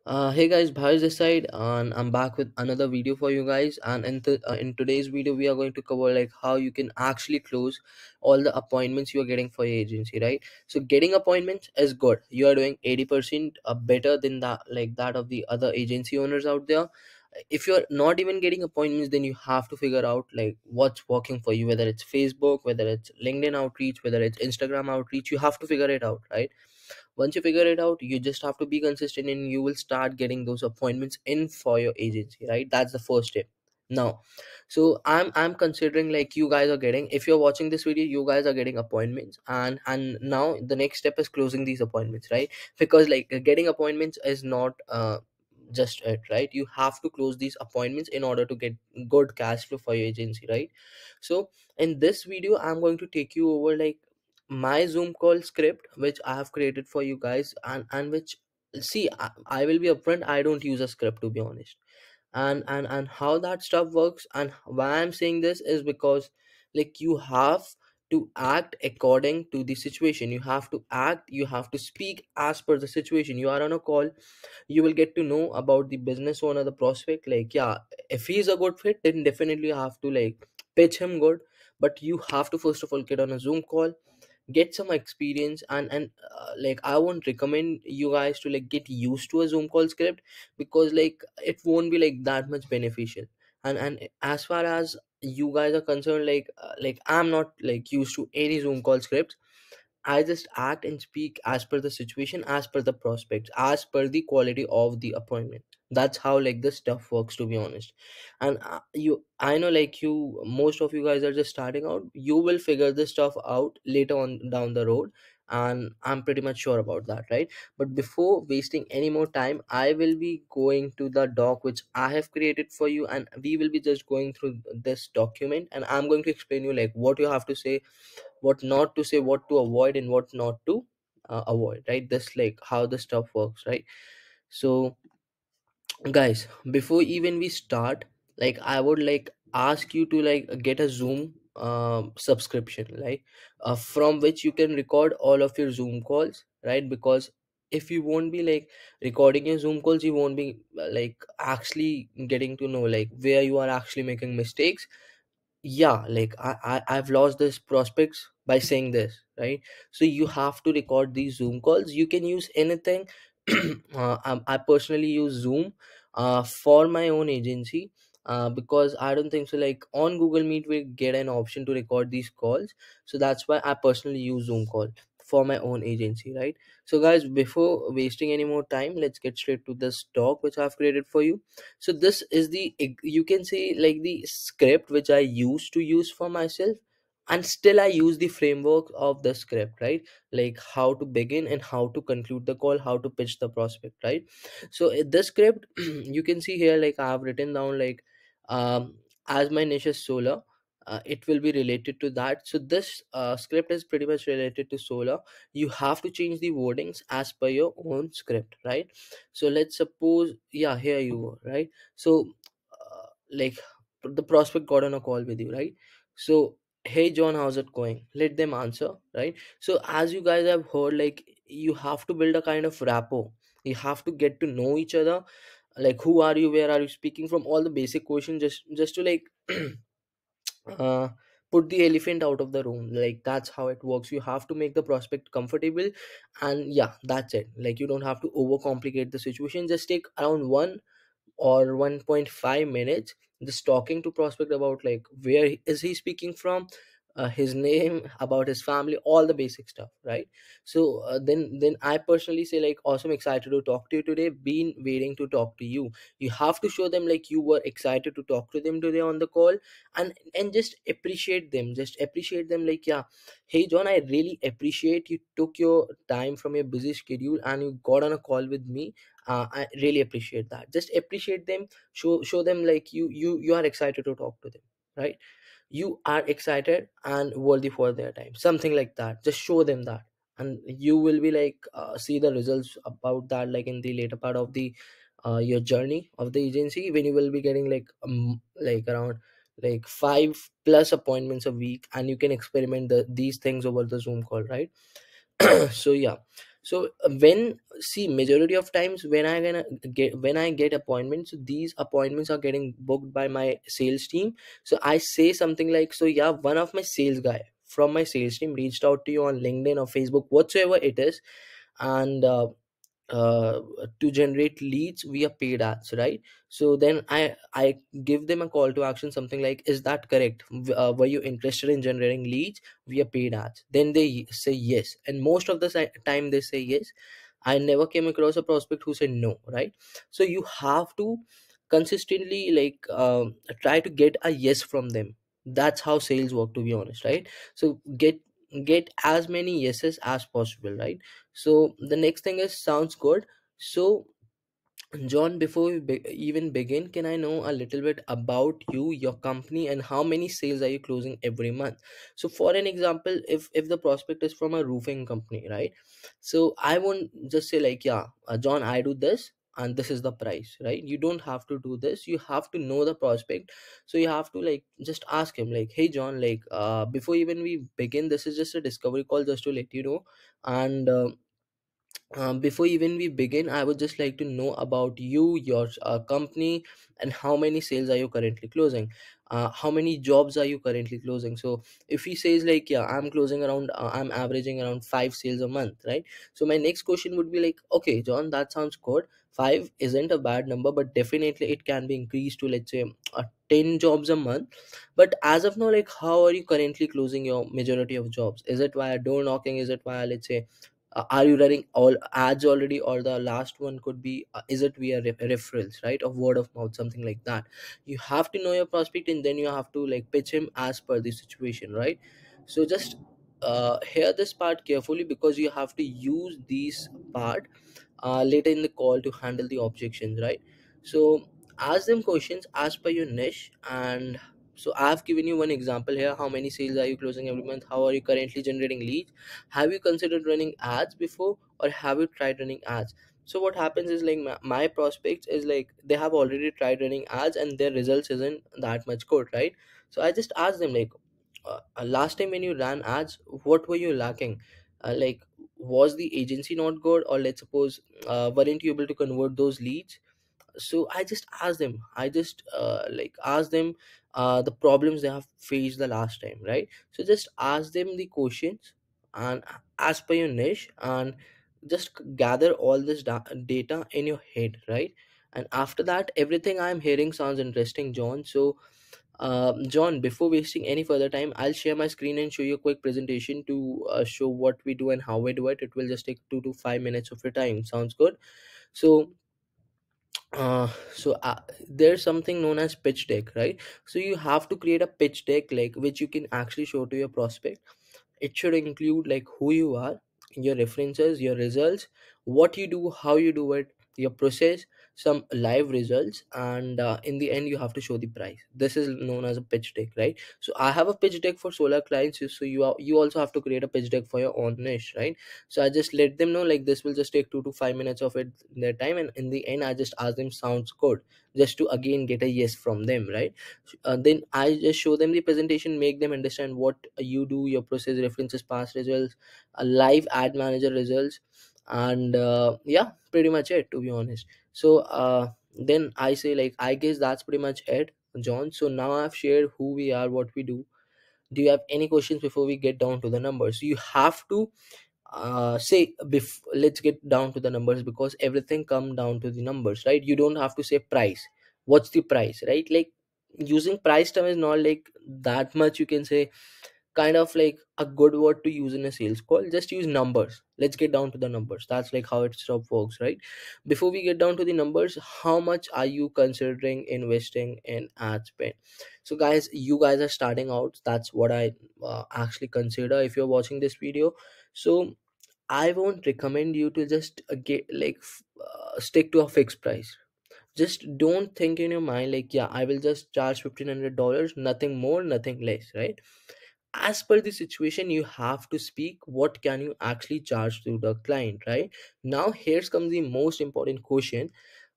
Hey guys, Bhavesh this side, and I'm back with another video for you guys. And in today's video, we are going to cover like how you can actually close all the appointments you are getting for your agency, right? So getting appointments is good. You are doing 80% better than that of the other agency owners out there. If you're not even getting appointments, then you have to figure out like what's working for you, whether it's Facebook, whether it's LinkedIn outreach, whether it's Instagram outreach. You have to figure it out, right? Once you figure it out, you just have to be consistent and you will start getting those appointments in for your agency, right? That's the first step. Now, so I'm considering like you guys are getting, if you're watching this video, you guys are getting appointments, and now the next step is closing these appointments, right? Because like getting appointments is not just it, right? You have to close these appointments in order to get good cash flow for your agency, right? So in this video, I'm going to take you over like my Zoom call script which I have created for you guys, and which, see, I will be upfront, I don't use a script, to be honest. And how that stuff works and why I'm saying this is because like you have to act according to the situation. You have to act, you have to speak as per the situation. You are on a call, you will get to know about the business owner, the prospect, like, yeah, if he's a good fit, then definitely you have to like pitch him good. But you have to first of all get on a Zoom call, get some experience, and like I won't recommend you guys to like get used to a Zoom call script, because like it won't be like that much beneficial. And as far as you guys are concerned, like I'm not like used to any Zoom call scripts. I just act and speak as per the situation, as per the prospects, as per the quality of the appointment. That's how like this stuff works, to be honest. And I know like most of you guys are just starting out. You will figure this stuff out later on down the road, and I'm pretty much sure about that, right? But before wasting any more time, I will be going to the doc which I have created for you, and we will be just going through this document, and I'm going to explain you like what you have to say, what not to say, what to avoid, and what not to avoid, right? This like how the stuff works, right? So guys, before even we start, like I would like ask you to like get a Zoom subscription, like from which you can record all of your Zoom calls, right? Because if you won't be like recording your Zoom calls, you won't be like actually getting to know like where you are actually making mistakes. Yeah, like I've lost this prospects by saying this, right? So you have to record these Zoom calls. You can use anything. I personally use Zoom for my own agency, because I don't think so like on Google Meet we get an option to record these calls. So that's why I personally use Zoom call for my own agency, right? So guys, before wasting any more time, let's get straight to this talk which I've created for you. So this is the, you can say, like the script which I used to use for myself, and still I use the framework of the script, right? Like how to begin and how to conclude the call, how to pitch the prospect, right? So in this script you can see here like I have written down like, um as my niche is solar, it will be related to that. So this script is pretty much related to solar. You have to change the wordings as per your own script, right? So let's suppose, yeah, here you go, right? So like the prospect got on a call with you, right? So, hey John, how's it going? Let them answer, right? So as you guys have heard, like you have to build a kind of rapport. You have to get to know each other, like who are you, where are you speaking from, all the basic questions, just to like uh, put the elephant out of the room. Like that's how it works. You have to make the prospect comfortable, and yeah, that's it. Like you don't have to overcomplicate the situation. Just take around 1 or 1.5 minutes just talking to prospect about like where is he speaking from, his name, about his family, all the basic stuff, right? So then I personally say like, awesome, excited to talk to you today, been waiting to talk to you. You have to show them like you were excited to talk to them today on the call, and just appreciate them, like, yeah, hey John, I really appreciate you took your time from your busy schedule and you got on a call with me. I really appreciate that. Just appreciate them. Show them like you are excited to talk to them, right? You are excited and worthy for their time, something like that. Just show them that, and you will be like see the results about that like in the later part of the your journey of the agency, when you will be getting like around like 5+ appointments a week, and you can experiment these things over the Zoom call, right? So yeah, So when, see, majority of times when I get appointments, so these appointments are getting booked by my sales team. So I say something like, so yeah, one of my sales guy from my sales team reached out to you on LinkedIn or Facebook, whatsoever it is, and uh, to generate leads via paid ads, right? So then I give them a call to action, something like, is that correct? Were you interested in generating leads via paid ads? Then they say yes, and most of the time they say yes. I never came across a prospect who said no, right? So you have to consistently, like, try to get a yes from them. That's how sales work, to be honest, right? So get as many yeses as possible, right? So the next thing is, sounds good. So John, before we even begin, can I know a little bit about you, your company, and how many sales are you closing every month? So, for an example, if the prospect is from a roofing company, right? So I won't just say like, yeah, John, I do this and this is the price, right? You don't have to do this. You have to know the prospect. So you have to, like, just ask him like, hey John, like, before even we begin, this is just a discovery call, just to let you know. And before even we begin, I would just like to know about you, your company, and how many sales are you currently closing? How many jobs are you currently closing? So if he says like, yeah, I'm closing around, I'm averaging around 5 sales a month, right? So my next question would be like, okay, John, that sounds good. Five isn't a bad number, but definitely it can be increased to, let's say, 10 jobs a month. But as of now, like, how are you currently closing your majority of jobs? Is it via door knocking? Is it via, let's say, are you running all ads already, or the last one could be, is it via referrals, right, of word of mouth, something like that? You have to know your prospect, and then you have to, like, pitch him as per the situation, right? So just hear this part carefully, because you have to use these part later in the call to handle the objections, right? So ask them questions as per your niche. And so I've given you one example here: how many sales are you closing every month, how are you currently generating leads, have you considered running ads before, or have you tried running ads? So what happens is, like, my prospects is like, they have already tried running ads and their results isn't that much good, right? So I just ask them like, last time when you ran ads, what were you lacking? Like, was the agency not good, or let's suppose, weren't you able to convert those leads? So I just ask them, I just like, ask them the problems they have faced the last time, right? So just ask them the questions, and as per your niche, and just gather all this data in your head, right? And after that, everything I'm hearing sounds interesting, John. So John, before wasting any further time, I'll share my screen and show you a quick presentation to show what we do and how we do it. It will just take 2 to 5 minutes of your time. Sounds good? So so there's something known as pitch deck, right? So you have to create a pitch deck, like, which you can actually show to your prospect. It should include, like, who you are, your references, your results, what you do, how you do it, your process, some live results, and in the end you have to show the price. This is known as a pitch deck, right? So I have a pitch deck for solar clients, so you also have to create a pitch deck for your own niche, right? So I just let them know, like, this will just take 2 to 5 minutes of it their time, and in the end I just ask them, sounds good, just to again get a yes from them, right? Then I just show them the presentation, make them understand what you do, your process, references, past results, live ad manager results, and yeah, pretty much it, to be honest. So then I say, like, I guess that's pretty much it, John. So now I've shared who we are, what we do you have any questions before we get down to the numbers? You have to say, let's get down to the numbers, because everything come down to the numbers, right? You don't have to say price. What's the price, right? Like, using price term is not like that much, you can say, kind of like a good word to use in a sales call. Just use numbers. Let's get down to the numbers. That's like how it stuff works, right? Before we get down to the numbers, how much are you considering investing in ad spend? So guys, you guys are starting out. That's what I actually consider if you're watching this video. So I won't recommend you to just get, like, stick to a fixed price. Just don't think in your mind like, yeah, I will just charge $1,500, nothing more, nothing less, right? As per the situation, you have to speak what can you actually charge to the client, right? Now here's comes the most important question.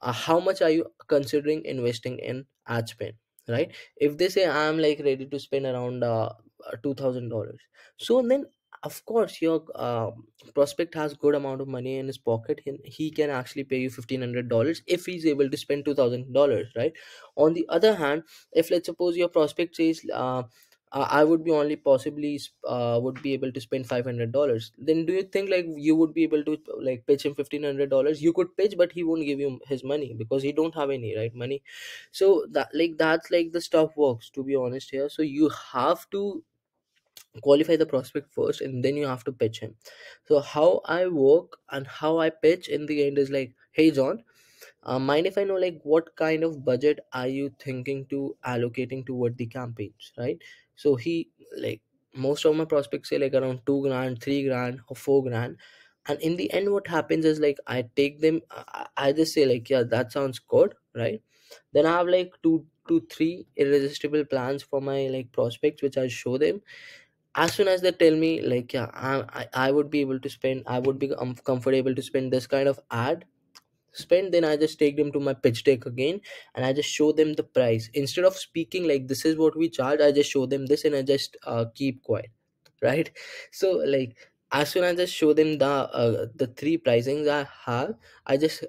How much are you considering investing in ad spend, right? If they say, I'm like ready to spend around $2,000, so then of course your prospect has good amount of money in his pocket, and he can actually pay you $1,500 if he's able to spend $2,000, right? On the other hand, if let's suppose your prospect says I would be only possibly would be able to spend $500, then do you think like you would be able to like pitch him $1,500? You could pitch, but he won't give you his money because he don't have any right money. So that's like the stuff works, to be honest here. So you have to qualify the prospect first, and then you have to pitch him. So how I work and how I pitch in the end is like, hey John, mind if I know like what kind of budget are you thinking to allocating toward the campaigns, right? So he like, most of my prospects say like around 2 grand, 3 grand, or 4 grand. And in the end what happens is like I take them, I just say like, yeah, that sounds good, right? Then I have like 2 to 3 irresistible plans for my like prospects, which I show them. As soon as they tell me like, yeah, I would be able to spend, I would be comfortable to spend this kind of ad spend, then I just take them to my pitch deck again, and I just show them the price. Instead of speaking like this is what we charge, I just show them this, and I just keep quiet, right? So like, as soon as I just show them the three pricings I have, I just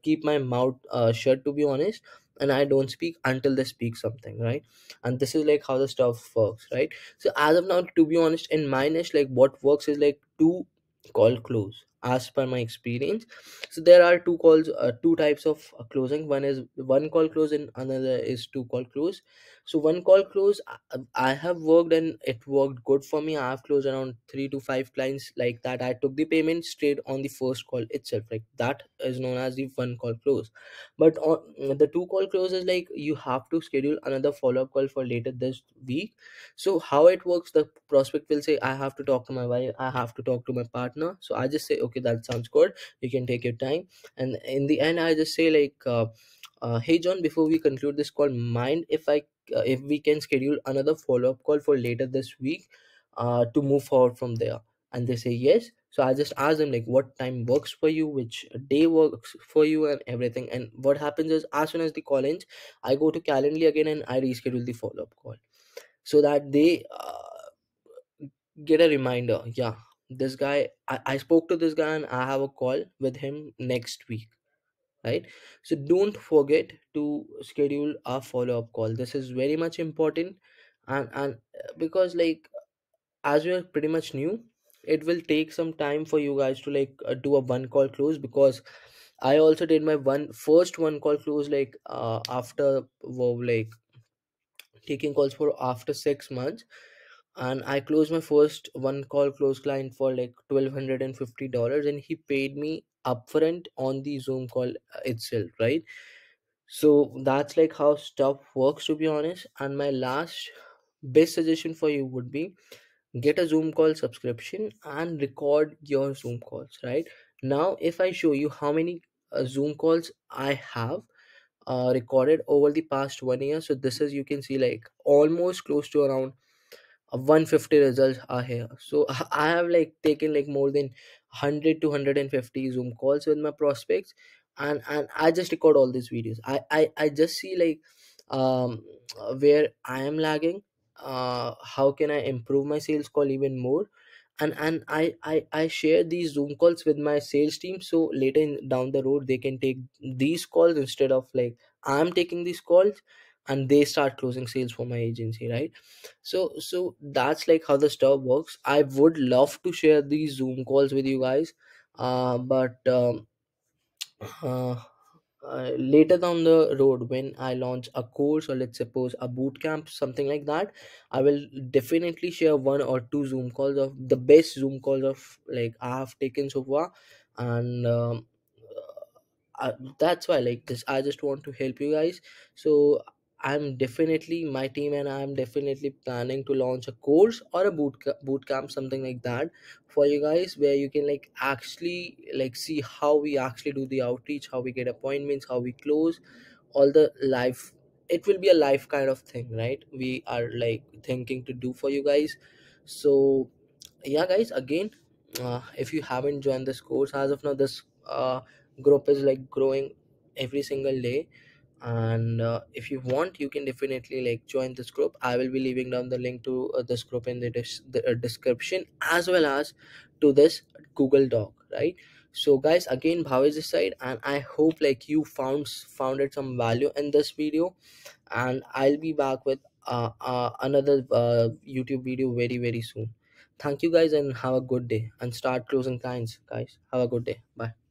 keep my mouth shut, to be honest, and I don't speak until they speak something, right? And this is like how the stuff works, right? So as of now, to be honest, in my niche, like what works is like two call close as per my experience. So there are two types of closing. One is one call close, and another is two call close. So one call close, I have worked and it worked good for me. I have closed around 3 to 5 clients like that. I took the payment straight on the first call itself, like that is known as the one call close. But on the two call close is like you have to schedule another follow-up call for later this week. So how it works, the prospect will say I have to talk to my wife, I have to talk to my partner. So I just say okay, that sounds good, you can take your time. And in the end I just say like, hey John, before we conclude this call, mind if we can schedule another follow-up call for later this week to move forward from there. And they say yes. So I just ask them like what time works for you, which day works for you, and everything. And what happens is as soon as the call ends, I go to Calendly again and I reschedule the follow-up call, so that they get a reminder, yeah, this guy, I spoke to this guy and I have a call with him next week, right? So don't forget to schedule a follow-up call. This is very much important. And because like, as we are pretty much new, it will take some time for you guys to like do a one call close, because I also did my one call close like after like taking calls for after 6 months. And I closed my first one call close client for like $1,250, and he paid me upfront on the Zoom call itself, right? So that's like how stuff works, to be honest. And my last best suggestion for you would be get a Zoom call subscription and record your Zoom calls, right? Now if I show you how many Zoom calls I have recorded over the past 1 year, so this is, you can see like almost close to around 150 results are here. So I have like taken like more than 100 to 150 Zoom calls with my prospects, and I just record all these videos. I just see like where I am lagging, how can I improve my sales call even more. And I share these Zoom calls with my sales team, so later down the road they can take these calls instead of like I'm taking these calls, and they start closing sales for my agency, right? So that's like how the stuff works. I would love to share these Zoom calls with you guys, but uh, later down the road, when I launch a course, or let's suppose a boot camp, something like that, I will definitely share one or two Zoom calls of the best Zoom calls of like I have taken so far. And that's why like this, I just want to help you guys. So I'm definitely, my team and I'm definitely planning to launch a course or a boot camp, something like that, for you guys, where you can like actually like see how we actually do the outreach, how we get appointments, how we close all the live. It will be a live kind of thing, right? We are like thinking to do for you guys. So yeah guys, again, if you haven't joined this course as of now, this group is like growing every single day. And if you want, you can definitely like join this group. I will be leaving down the link to this group in the description, as well as to this Google Doc, right? So guys, again, Bhavesh this side, and I hope like you founded some value in this video, and I'll be back with another YouTube video very very soon. Thank you guys, and have a good day, and start closing clients, guys. Have a good day. Bye.